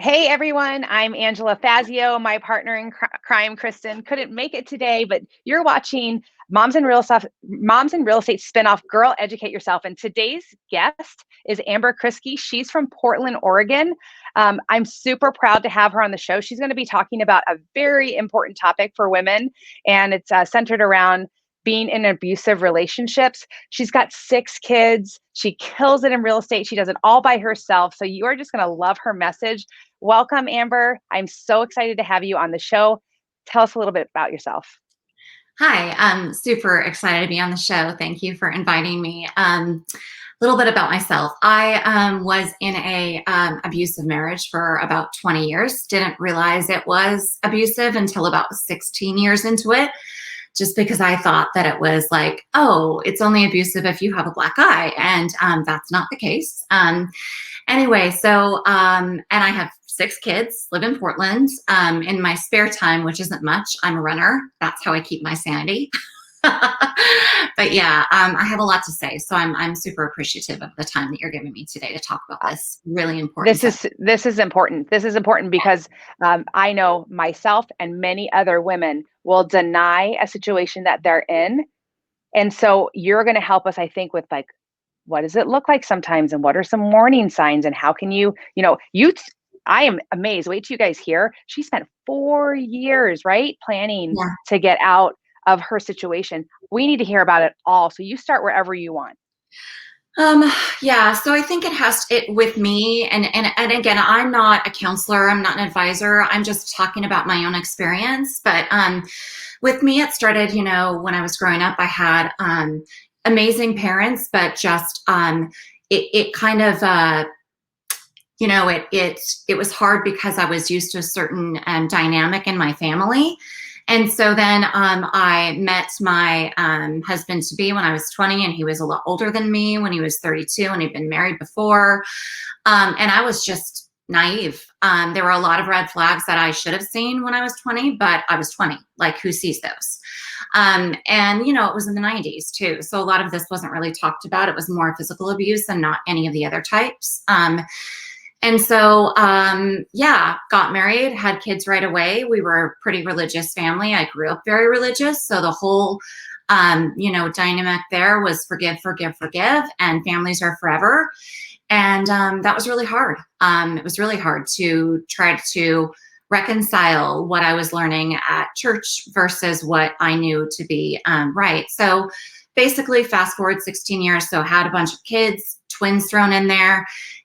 Hey everyone, I'm Angela Fazio. My partner in crime, Kristen, couldn't make it today, but you're watching Moms in Real Estate spinoff Girl Educate Yourself. And today's guest is Amber Krisky. She's from Portland, Oregon. I'm super proud to have her on the show. She's going to be talking about a very important topic for women, and it's centered around being in abusive relationships. She's got 6 kids. She kills it in real estate. She does it all by herself. So you are just going to love her message. Welcome, Amber. I'm so excited to have you on the show. Tell us a little bit about yourself. Hi, I'm super excited to be on the show. Thank you for inviting me. A little bit about myself. I was in a abusive marriage for about 20 years. Didn't realize it was abusive until about 16 years into it, just because I thought that it was like, oh, it's only abusive if you have a black eye. And that's not the case. Anyway, and I have 6 kids, live in Portland. In my spare time, which isn't much, I'm a runner. That's how I keep my sanity. But yeah, I have a lot to say. So I'm super appreciative of the time that you're giving me today to talk about this really important subject. This is important. This is important because I know myself and many other women will deny a situation that they're in. And so you're going to help us, I think, with like, what does it look like sometimes? And what are some warning signs? And how can I am amazed. Wait till you guys hear. She spent 4 years, right? Planning to get out of her situation. We need to hear about it all. So you start wherever you want. Yeah, so I think it with me, and again, I'm not a counselor, I'm not an advisor, I'm just talking about my own experience. But with me, it started, when I was growing up. I had amazing parents, but just it kind of it was hard because I was used to a certain dynamic in my family. And so then I met my husband to be when I was 20, and he was a lot older than me when he was 32, and he'd been married before. And I was just naive. There were a lot of red flags that I should have seen when I was 20, but I was 20. Like, who sees those? And it was in the 90s too. So a lot of this wasn't really talked about. It was more physical abuse and not any of the other types. And so, got married, had kids right away. We were a pretty religious family. I grew up very religious. So the whole, dynamic there was forgive, forgive, forgive, and families are forever. And that was really hard. It was really hard to try to reconcile what I was learning at church versus what I knew to be right. So basically, fast forward 16 years. So had a bunch of kids, twins thrown in there.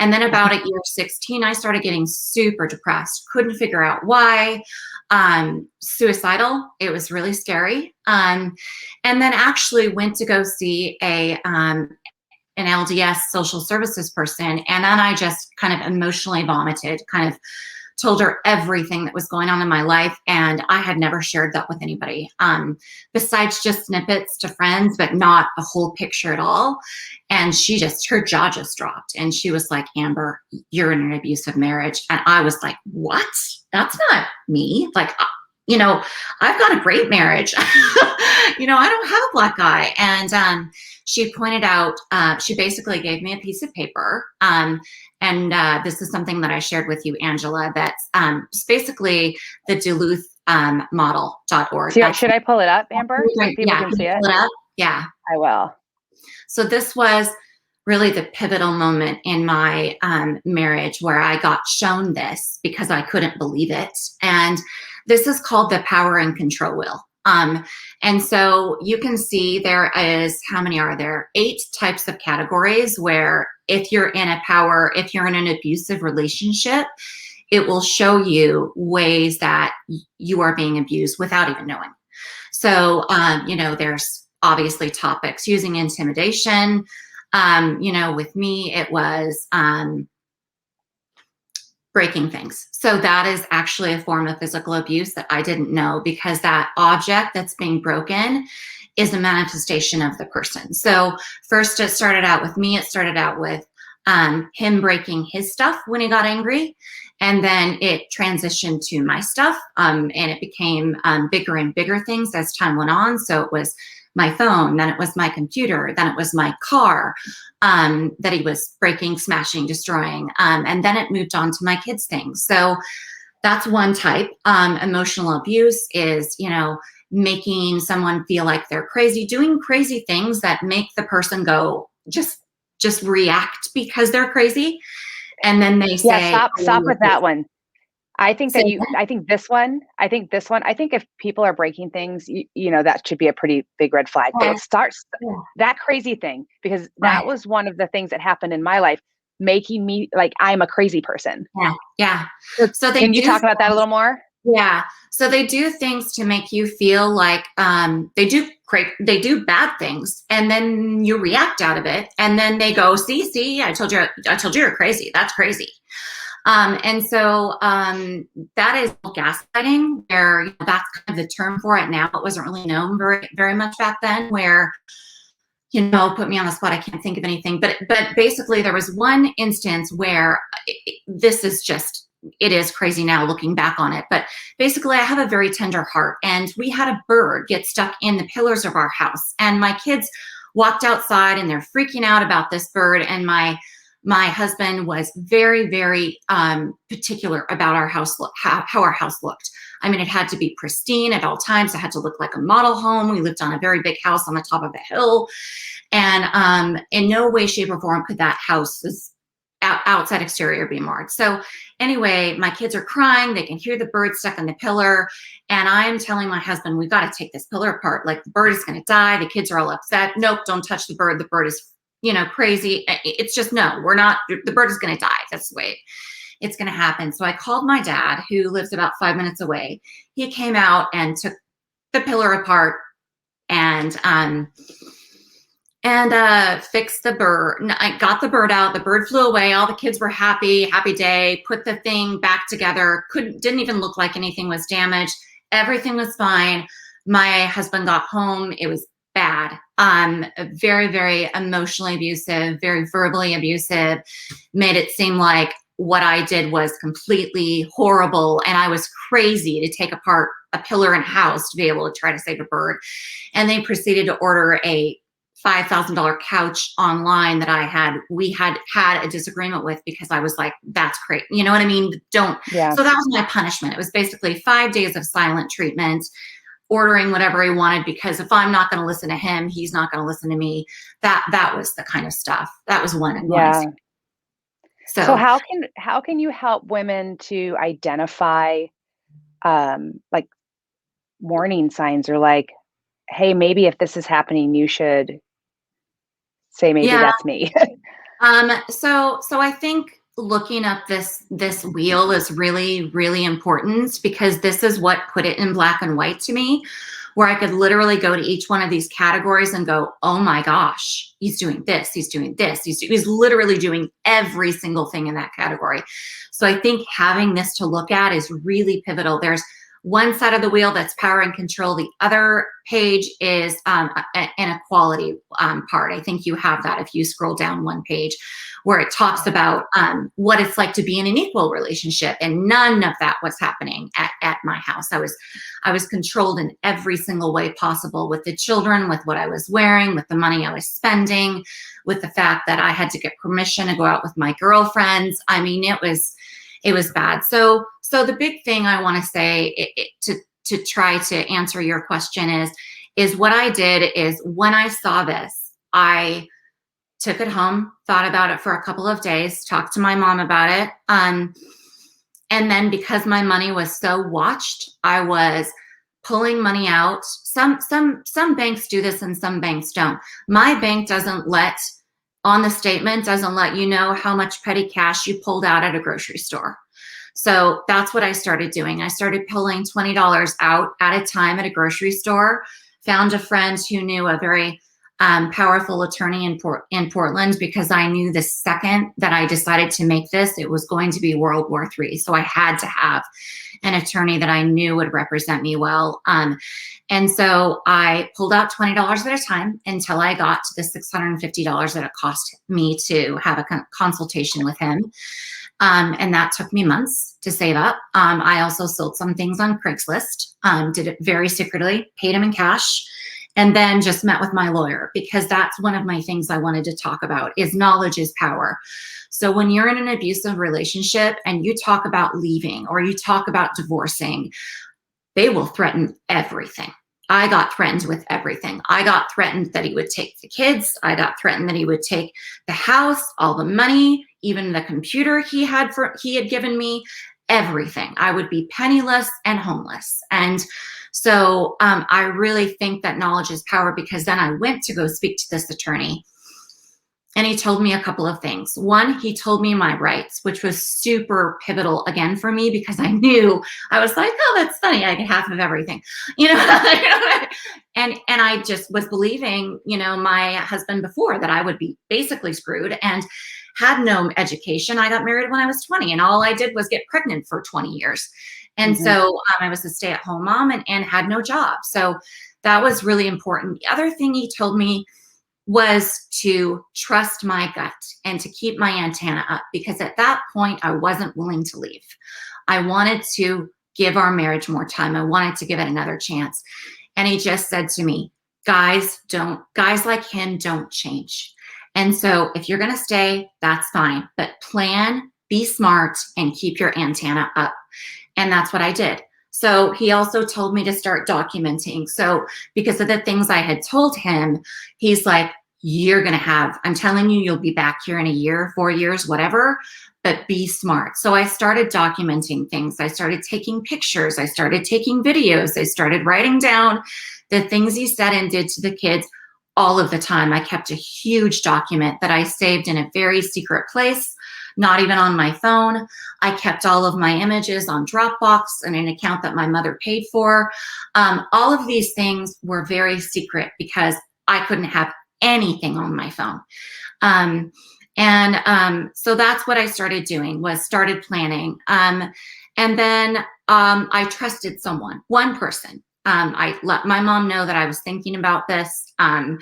And then about at year 16, I started getting super depressed. Couldn't figure out why. Suicidal. It was really scary. And then actually went to go see an LDS social services person. And then I just kind of emotionally vomited, kind of told her everything that was going on in my life. And I had never shared that with anybody, besides just snippets to friends, but not a whole picture at all. And her jaw just dropped. And she was like, Amber, you're in an abusive marriage. And I was like, what? That's not me. Like, I've got a great marriage. I don't have a black eye. And she pointed out, she basically gave me a piece of paper. And this is something that I shared with you, Angela, that's basically the Duluth model.org. Should I pull it up, Amber? So people can see it? Pull it up? Yeah. I will. So this was really the pivotal moment in my marriage where I got shown this because I couldn't believe it. And this is called the power and control wheel. And so you can see there is, how many are there? 8 types of categories where if you're in an abusive relationship, it will show you ways that you are being abused without even knowing. So, there's obviously topics using intimidation. With me, it was breaking things. So that is actually a form of physical abuse that I didn't know, because that object that's being broken is a manifestation of the person. So first it started out with me. It started out with him breaking his stuff when he got angry. And then it transitioned to my stuff. And it became bigger and bigger things as time went on. So it was my phone, then it was my computer, then it was my car that he was breaking, smashing, destroying. And then it moved on to my kids' things. So that's one type. Emotional abuse is, you know, making someone feel like they're crazy, doing crazy things that make the person go, just react because they're crazy. And then they say, stop oh, with that one. I think so, I think if people are breaking things, you know, that should be a pretty big red flag. But it starts that crazy thing, because that was one of the things that happened in my life, making me like, I'm a crazy person. Yeah. So can you talk about that a little more? Yeah. So they do things to make you feel like they do bad things, and then you react out of it, and then they go, see, I told you you're crazy. That's crazy. And so that is gaslighting, where, you know, that's kind of the term for it now. It wasn't really known very, very much back then, where, you know, put me on the spot, I can't think of anything. But basically there was one instance where this is just, it is crazy now looking back on it. But basically I have a very tender heart, and we had a bird get stuck in the pillars of our house. And my kids walked outside and they're freaking out about this bird. And my husband was very, very particular about our house look, how our house looked. I mean, it had to be pristine at all times. It had to look like a model home. We lived on a very big house on the top of a hill. And in no way, shape, or form could that house's outside exterior be marred. So anyway, my kids are crying. They can hear the bird stuck in the pillar. And I'm telling my husband, we've got to take this pillar apart. Like, the bird is going to die. The kids are all upset. Nope, don't touch the bird. The bird is, you know, crazy. It's just, no, we're not, the bird is going to die. That's the way it's going to happen. So I called my dad, who lives about 5 minutes away. He came out and took the pillar apart and fixed the bird. I got the bird out. The bird flew away. All the kids were happy day. Put the thing back together. Didn't even look like anything was damaged. Everything was fine. My husband got home. It was bad. Very, very emotionally abusive, very verbally abusive, made it seem like what I did was completely horrible, and I was crazy to take apart a pillar in a house to be able to try to save a bird. And they proceeded to order a $5,000 couch online that we had a disagreement with, because I was like, that's great. You know what I mean? Yeah. So that was my punishment. It was basically 5 days of silent treatment, ordering whatever he wanted, because if I'm not going to listen to him, he's not going to listen to me. That was the kind of stuff. That was one. Yeah. So how can you help women to identify like warning signs, or like, hey, maybe if this is happening, you should say, maybe that's me. So I think looking up this wheel is really, really important, because this is what put it in black and white to me, where I could literally go to each one of these categories and go, oh my gosh, he's doing this, he's doing this, he's literally doing every single thing in that category. So I think having this to look at is really pivotal. There's one side of the wheel that's power and control. The other page is an equality part. I think you have that if you scroll down one page, where it talks about what it's like to be in an equal relationship. And none of that was happening at my house. I was controlled in every single way possible, with the children, with what I was wearing, with the money I was spending, with the fact that I had to get permission to go out with my girlfriends. I mean, it was bad. So the big thing I want to say to try to answer your question is what I did is, when I saw this, I took it home, thought about it for a couple of days, talked to my mom about it. And then, because my money was so watched, I was pulling money out. Some banks do this and some banks don't. My bank on the statement doesn't let you know how much petty cash you pulled out at a grocery store. So that's what I started doing. I started pulling $20 out at a time at a grocery store, found a friend who knew a very powerful attorney in Portland, because I knew the second that I decided to make this, it was going to be World War III. So I had to have an attorney that I knew would represent me well. And so I pulled out $20 at a time until I got to the $650 that it cost me to have a consultation with him. And that took me months to save up. I also sold some things on Craigslist, did it very secretly, paid him in cash. and then just met with my lawyer, because that's one of my things I wanted to talk about is knowledge is power. So when you're in an abusive relationship and you talk about leaving or you talk about divorcing, they will threaten everything. I got threatened with everything. I got threatened that he would take the kids. I got threatened that he would take the house, all the money, even the computer he had given me, everything. I would be penniless and homeless. And so I really think that knowledge is power, because then I went to go speak to this attorney. And he told me a couple of things. One, he told me my rights, which was super pivotal again for me, because I knew, I was like, oh, that's funny, I get half of everything, and I just was believing, my husband before, that I would be basically screwed and had no education. I got married when I was 20, and all I did was get pregnant for 20 years. And so I was a stay-at-home mom and had no job. So that was really important. The other thing he told me was to trust my gut and to keep my antenna up, because at that point I wasn't willing to leave. I wanted to give our marriage more time. I wanted to give it another chance. And he just said to me, guys like him don't change. And so if you're going to stay, that's fine, but plan, be smart, and keep your antenna up. And that's what I did. So he also told me to start documenting. So because of the things I had told him, he's like, I'm telling you, you'll be back here in a year, 4 years, whatever, but be smart. So I started documenting things. I started taking pictures. I started taking videos. I started writing down the things he said and did to the kids all of the time. I kept a huge document that I saved in a very secret place, not even on my phone. I kept all of my images on Dropbox and an account that my mother paid for. All of these things were very secret because I couldn't have anything on my phone. So that's what I started doing, was started planning. And then I trusted someone, one person. I let my mom know that I was thinking about this. And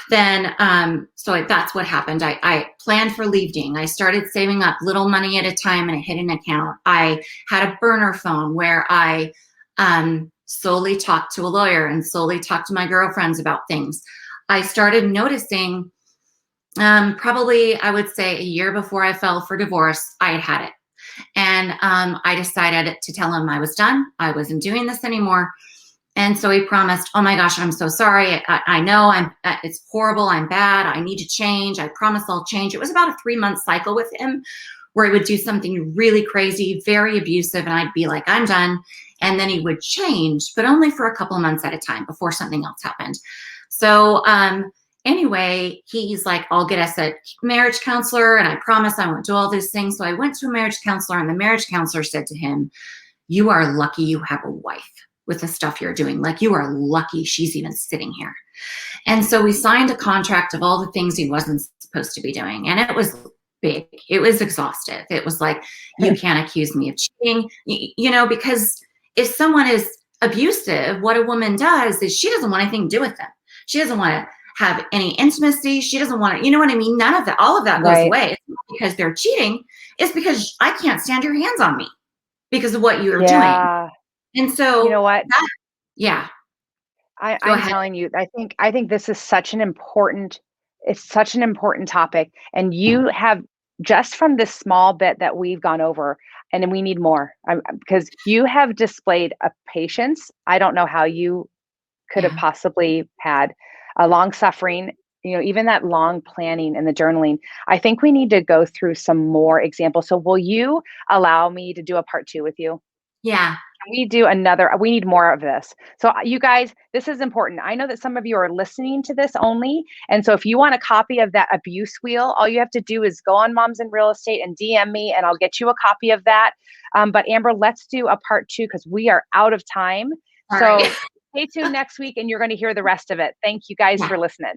then, so that's what happened. I planned for leaving. I started saving up little money at a time in a hidden account. I had a burner phone where I slowly talked to a lawyer and slowly talked to my girlfriends about things. I started noticing, probably I would say a year before I fell for divorce, I had it. And I decided to tell him I was done. I wasn't doing this anymore. And so he promised, oh my gosh, I'm so sorry. I know it's horrible. I'm bad. I need to change. I promise I'll change. It was about a 3-month cycle with him where he would do something really crazy, very abusive. And I'd be like, I'm done. And then he would change, but only for a couple of months at a time before something else happened. So anyway, he's like, I'll get us a marriage counselor. And I promise I won't do all these things. So I went to a marriage counselor, and the marriage counselor said to him, you are lucky you have a wife with the stuff you're doing. Like, you are lucky she's even sitting here. And so we signed a contract of all the things he wasn't supposed to be doing. And it was big. It was exhaustive. It was like, you can't accuse me of cheating, because if someone is abusive, what a woman does is she doesn't want anything to do with them. She doesn't want to have any intimacy. She doesn't want to, you know what I mean? None of that, all of that goes away. It's not because they're cheating. It's because I can't stand your hands on me because of what you're doing. And so, you know what? I'm telling you, I think this is such an important topic. And you have, just from this small bit that we've gone over, and we need more, because you have displayed a patience I don't know how you could have possibly had, a long suffering, even that long planning and the journaling. I think we need to go through some more examples. So will you allow me to do a part 2 with you? Yeah. We need more of this. So you guys, this is important. I know that some of you are listening to this only. And so if you want a copy of that abuse wheel, all you have to do is go on Moms in Real Estate and DM me, and I'll get you a copy of that. But Amber, let's do a part 2 because we are out of time. All right. Stay tuned next week and you're going to hear the rest of it. Thank you guys for listening.